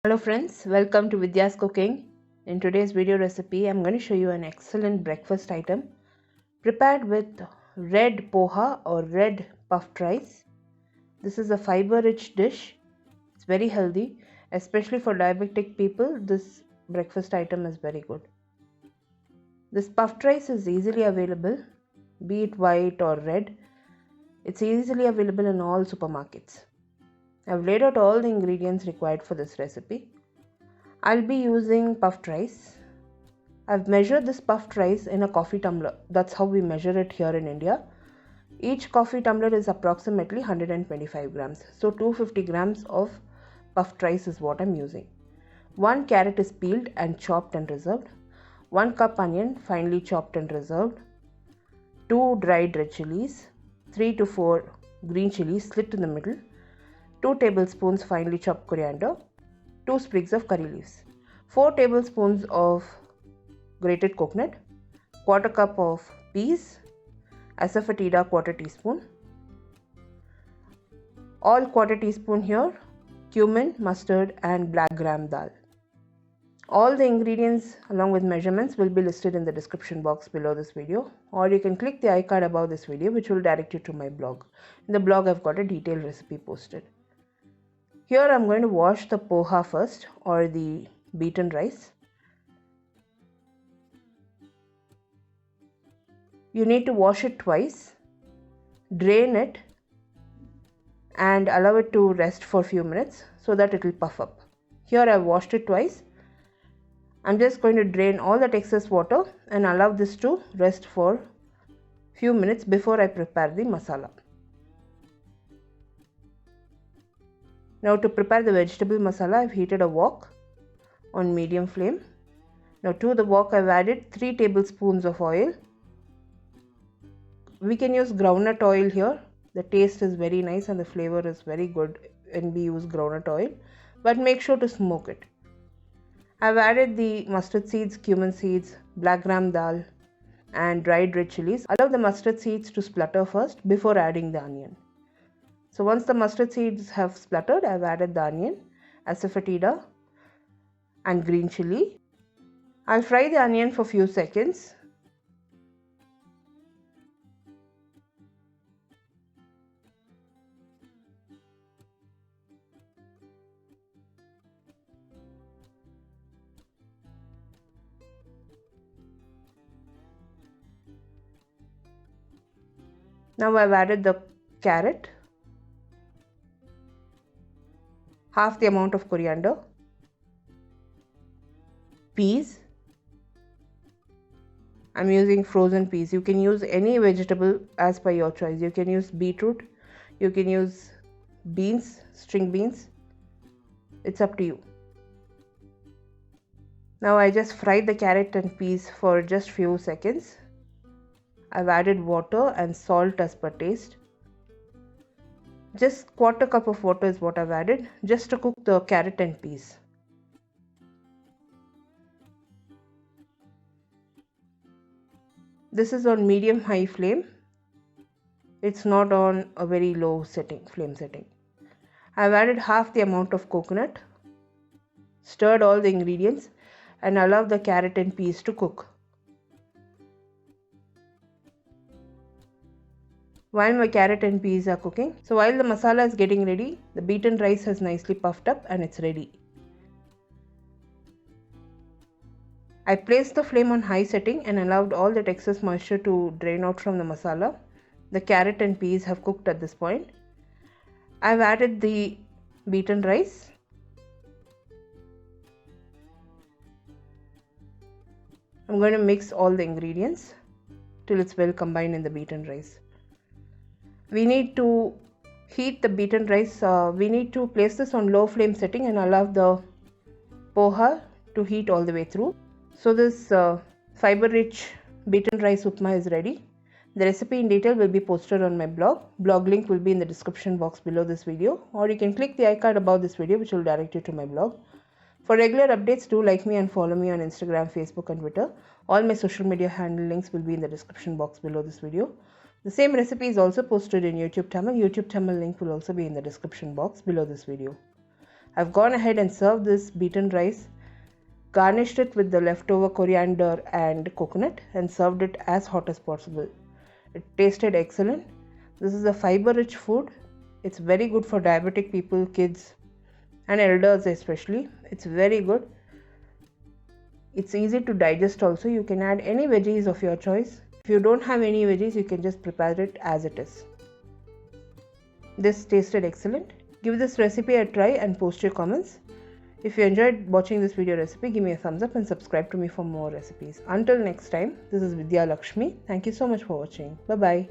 Hello friends, welcome to Vidya's Cooking. In today's video recipe, I'm going to show you an excellent breakfast item prepared with red poha or red puffed rice. This is a fiber-rich dish. It's very healthy, especially for diabetic people. This breakfast item is very good. This puffed rice is easily available, be it white or red. It's easily available in all supermarkets. I've laid out all the ingredients required for this recipe. I'll be using puffed rice. I've measured this puffed rice in a coffee tumbler. That's how we measure it here in India. Each coffee tumbler is approximately 125 grams. So 250 grams of puffed rice is what I'm using. 1 carrot is peeled and chopped and reserved. 1 cup onion finely chopped and reserved. 2 dried red chilies. 3 to 4 green chilies slit in the middle. 2 tablespoons finely chopped coriander. 2 sprigs of curry leaves. 4 tablespoons of grated coconut. Quarter cup of peas. Asafoetida quarter teaspoon. All quarter teaspoon here. Cumin, mustard and black gram dal. All the ingredients along with measurements will be listed in the description box below this video, or you can click the icon above this video which will direct you to my blog. In the blog I've got a detailed recipe posted. Here I'm going to wash the poha first, or the beaten rice. You need to wash it twice, drain it and allow it to rest for a few minutes so that it will puff up. Here I've washed it twice. I'm just going to drain all that excess water and allow this to rest for a few minutes before I prepare the masala. Now to prepare the vegetable masala, I've heated a wok on medium flame. Now to the wok I've added 3 tablespoons of oil. We can use groundnut oil here. The taste is very nice and the flavor is very good when we use groundnut oil, but make sure to smoke it. I've added the mustard seeds, cumin seeds, black gram dal and dried red chilies. Allow the mustard seeds to splutter first before adding the onion. So once the mustard seeds have spluttered, I've added the onion, asafoetida and green chili. I'll fry the onion for a few seconds. Now I've added the carrot, half the amount of coriander, peas. I'm using frozen peas. You can use any vegetable as per your choice. You can use beetroot, you can use beans, string beans. It's up to you. Now I just fried the carrot and peas for just few seconds. I've added water and salt as per taste. Just quarter cup of water is what I've added just to cook the carrot and peas. This is on medium high flame. It's not on a very low flame setting. I've added half the amount of coconut, stirred all the ingredients and allowed the carrot and peas to cook. While my carrot and peas are cooking, so while the masala is getting ready, the beaten rice has nicely puffed up and it's ready. I placed the flame on high setting and allowed all that excess moisture to drain out from the masala. The carrot and peas have cooked at this point. I've added the beaten rice. I'm going to mix all the ingredients till it's well combined in the beaten rice. We need to heat the beaten rice. We need to place this on low flame setting and allow the poha to heat all the way through. So this fiber-rich beaten rice upma is ready. The recipe in detail will be posted on my blog. Blog link will be in the description box below this video, or you can click the icon above this video which will direct you to my blog. For regular updates, do like me and follow me on Instagram, Facebook and Twitter. All my social media handle links will be in the description box below this video. The same recipe is also posted in YouTube Tamil. YouTube Tamil link will also be in the description box below this video. I've gone ahead and served this beaten rice, garnished it with the leftover coriander and coconut, and served it as hot as possible. It tasted excellent. This is a fiber-rich food. It's very good for diabetic people, kids, and elders especially. It's very good. It's easy to digest also. You can add any veggies of your choice. If you don't have any veggies, you can just prepare it as it is. This tasted excellent. Give this recipe a try and post your comments. If you enjoyed watching this video recipe, give me a thumbs up and subscribe to me for more recipes. Until next time, this is Vidya Lakshmi. Thank you so much for watching. Bye bye.